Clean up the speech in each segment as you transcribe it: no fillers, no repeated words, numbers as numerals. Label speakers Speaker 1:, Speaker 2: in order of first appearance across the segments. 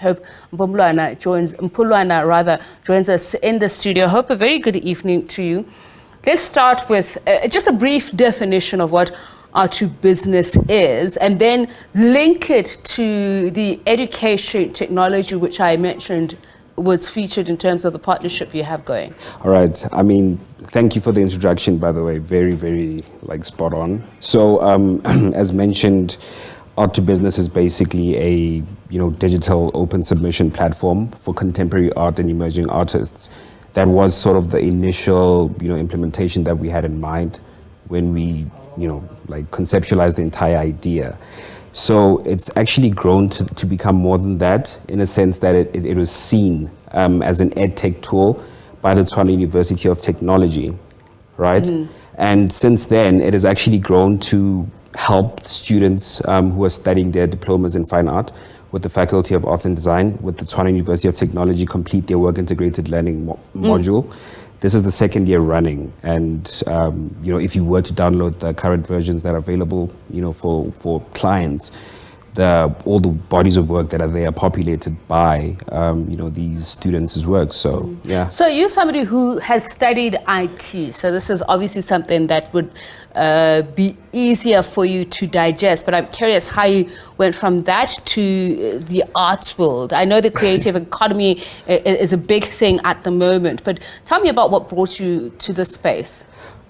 Speaker 1: Hope Mphulwane joins us in the studio. Hope, a very good evening to you. Let's start with just a brief definition of what Art2Business is, and then link it to the education technology, which I mentioned was featured in terms of the partnership you have going.
Speaker 2: All right. I mean, thank you for the introduction, by the way. Very, very spot on. So, as mentioned, Art2Business is basically a digital open submission platform for contemporary art and emerging artists. That was sort of the initial implementation that we had in mind when we conceptualized the entire idea. So it's actually grown to become more than that, in a sense that it was seen as an edtech tool by the Tshwane University of Technology, right? And since then, it has actually grown to help students who are studying their diplomas in fine art with the Faculty of Arts and Design with the Tshwane University of Technology complete their work integrated learning module. This is the second year running, and if you were to download the current versions that are available, for clients, all the bodies of work that are there are populated by these students' work. So yeah.
Speaker 1: So you're somebody who has studied IT, so this is obviously something that would be easier for you to digest. But I'm curious how you went from that to the arts world. I know the creative economy is a big thing at the moment, but tell me about what brought you to this space.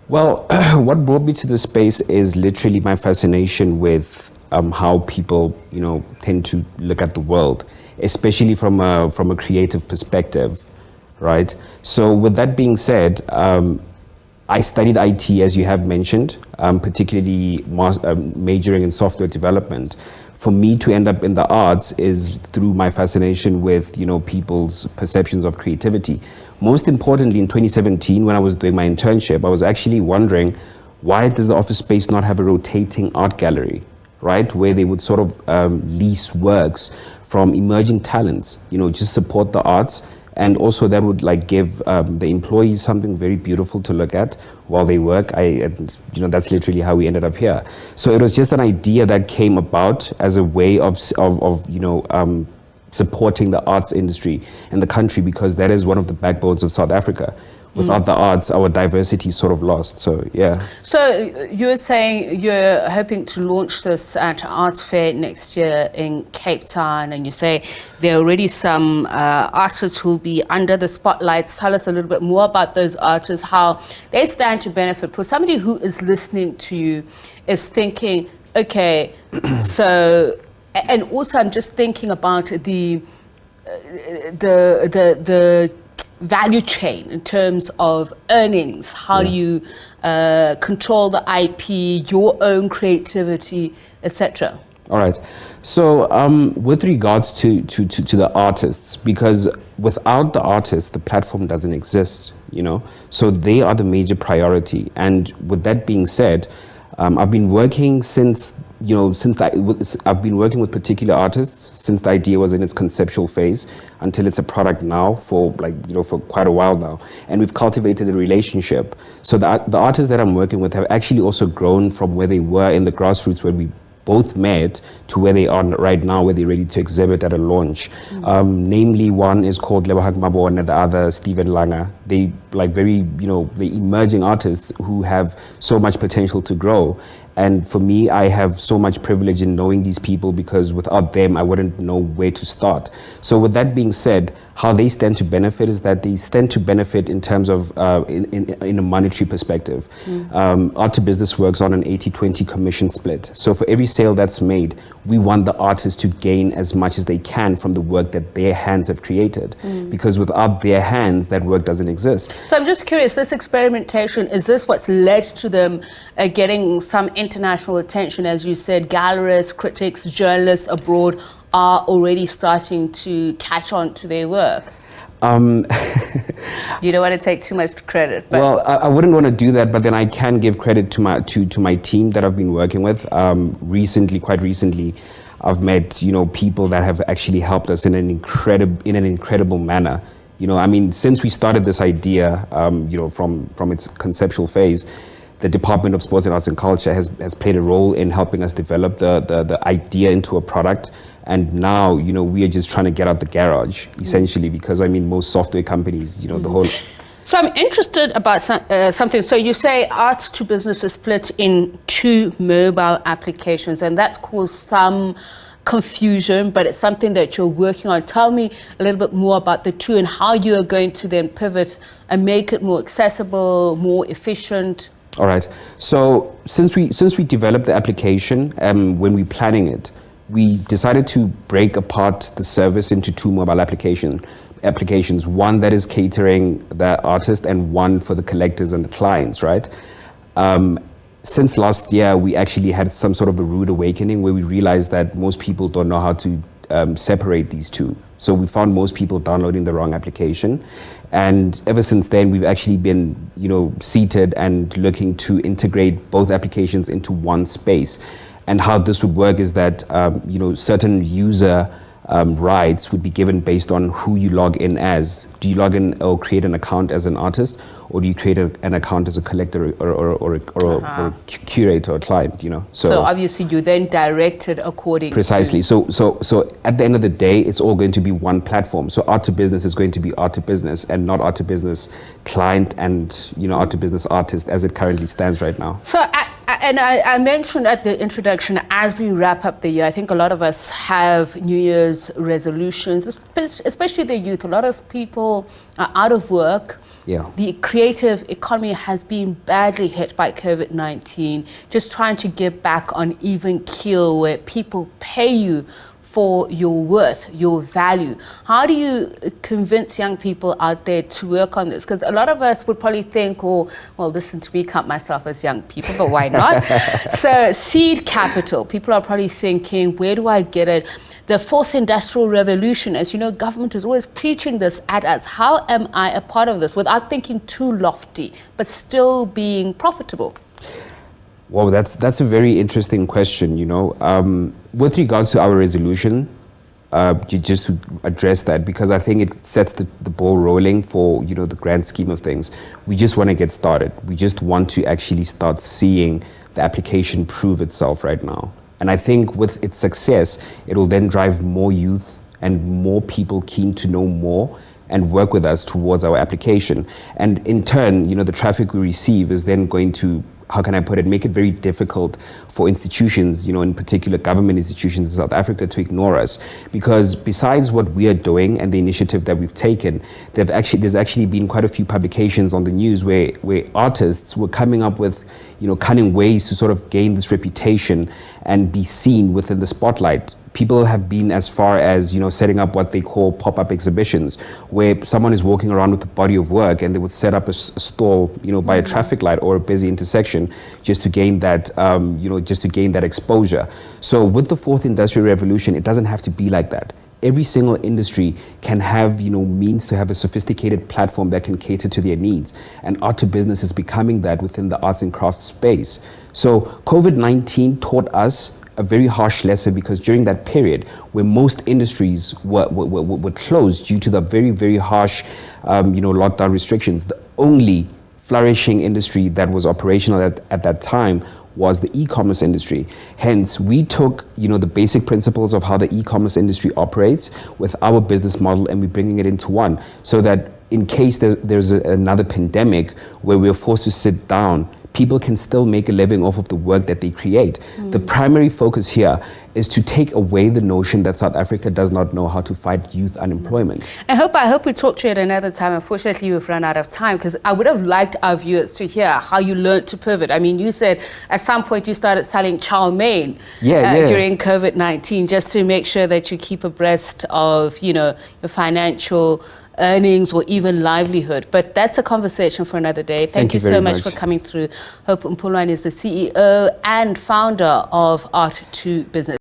Speaker 2: Well, what brought me to this space is literally my fascination with how people, tend to look at the world, especially from a creative perspective, right? So with that being said, I studied IT, as you have mentioned, particularly majoring in software development. For me to end up in the arts is through my fascination with, people's perceptions of creativity. Most importantly, in 2017, when I was doing my internship, I was actually wondering, why does the office space not have a rotating art gallery, right? Where they would sort of lease works from emerging talents, just support the arts. And also that would give the employees something very beautiful to look at while they work. That's literally how we ended up here. So it was just an idea that came about as a way of supporting the arts industry in the country, because that is one of the backbones of South Africa. Without the arts, our diversity is sort of lost. So, yeah. So
Speaker 1: you're saying you're hoping to launch this at Arts Fair next year in Cape Town, and you say there are already some artists who will be under the spotlights. Tell us a little bit more about those artists, how they stand to benefit. For somebody who is listening to you, is thinking, okay, so, and also I'm just thinking about the value chain in terms of earnings. How do you control the IP, your own creativity, etc.?
Speaker 2: All right. So with regards to the artists, because without the artists, the platform doesn't exist, So they are the major priority. And with that being said, I've been working I've been working with particular artists since the idea was in its conceptual phase until it's a product now for for quite a while now. And we've cultivated a relationship. So the artists that I'm working with have actually also grown from where they were in the grassroots when we both met to where they are right now, where they're ready to exhibit at a launch. Namely, one is called Lebohang Mabone and the other Steven Langa. They very, the emerging artists who have so much potential to grow. And for me, I have so much privilege in knowing these people, because without them, I wouldn't know where to start. So with that being said, how they stand to benefit is that they stand to benefit in terms of in a monetary perspective. Art2Business works on an 80-20 commission split. So for every sale that's made, we want the artists to gain as much as they can from the work that their hands have created. Because without their hands, that work doesn't exist.
Speaker 1: So I'm just curious, this experimentation, is this what's led to them getting some international attention? As you said, gallerists, critics, journalists abroad are already starting to catch on to their work. You don't want to take too much credit. But
Speaker 2: well, I wouldn't want to do that, but then I can give credit to my team that I've been working with. Quite recently, I've met people that have actually helped us in an incredible manner. Since we started this idea, from its conceptual phase, the Department of Sports and Arts and Culture has played a role in helping us develop the idea into a product. And now, we are just trying to get out the garage, essentially, because most software companies, the whole...
Speaker 1: So I'm interested about something. So you say Art2Business is split in 2 mobile applications, and that's caused some confusion, but it's something that you're working on. Tell me a little bit more about the 2 and how you are going to then pivot and make it more accessible, more efficient.
Speaker 2: All right. So since we developed the application, when we're planning it, we decided to break apart the service into 2 mobile applications, one that is catering the artist and one for the collectors and the clients, right? Since last year, we actually had some sort of a rude awakening where we realized that most people don't know how to separate these 2. So we found most people downloading the wrong application. And ever since then, we've actually been, seated and looking to integrate both applications into one space. And how this would work is that, certain user rights would be given based on who you log in as. Do you log in or create an account as an artist, or do you create an account as a collector or a curator or client? So
Speaker 1: obviously you then directed according
Speaker 2: precisely. So at the end of the day, it's all going to be one platform. So Art2Business is going to be Art2Business and not Art2Business client and Art2Business artist as it currently stands right now.
Speaker 1: So I mentioned at the introduction, as we wrap up the year, I think a lot of us have New Year's resolutions, especially the youth. A lot of people are out of work.
Speaker 2: Yeah.
Speaker 1: The creative economy has been badly hit by COVID-19. Just trying to get back on even keel where people pay you for your worth, your value. How do you convince young people out there to work on this? Because a lot of us would probably think, well, listen to me, count myself as young people, but why not? So seed capital, people are probably thinking, where do I get it? The 4th industrial revolution, as you know, government is always preaching this at us. How am I a part of this without thinking too lofty, but still being profitable?
Speaker 2: Well, that's a very interesting question, With regards to our resolution, just to address that, because I think it sets the ball rolling for, the grand scheme of things. We just want to get started. We just want to actually start seeing the application prove itself right now. And I think with its success, it will then drive more youth and more people keen to know more and work with us towards our application. And in turn, the traffic we receive is then going to, how can I put it, make it very difficult for institutions, in particular government institutions in South Africa, to ignore us. Because besides what we are doing and the initiative that we've taken, there's actually been quite a few publications on the news where artists were coming up with, cunning ways to sort of gain this reputation and be seen within the spotlight. People have been as far as, setting up what they call pop-up exhibitions, where someone is walking around with a body of work and they would set up a stall, by a traffic light or a busy intersection just to gain that, exposure. So with the 4th industrial revolution, it doesn't have to be like that. Every single industry can have, means to have a sophisticated platform that can cater to their needs. And Art2Business is becoming that within the arts and crafts space. So COVID-19 taught us a very harsh lesson, because during that period where most industries were closed due to the very, very harsh, lockdown restrictions, the only flourishing industry that was operational at that time was the e-commerce industry. Hence, we took, the basic principles of how the e-commerce industry operates with our business model, and we're bringing it into one, so that in case there's another pandemic where we're forced to sit down, people can still make a living off of the work that they create. The primary focus here is to take away the notion that South Africa does not know how to fight youth unemployment.
Speaker 1: I hope we talk to you at another time. Unfortunately, we've run out of time, because I would have liked our viewers to hear how you learned to pivot. I mean, you said at some point you started selling chow mein during COVID-19, just to make sure that you keep abreast of, your financial earnings or even livelihood. But that's a conversation for another day. Thank you so much for coming through. Hope Mphulwane is the CEO and founder of Art2Business.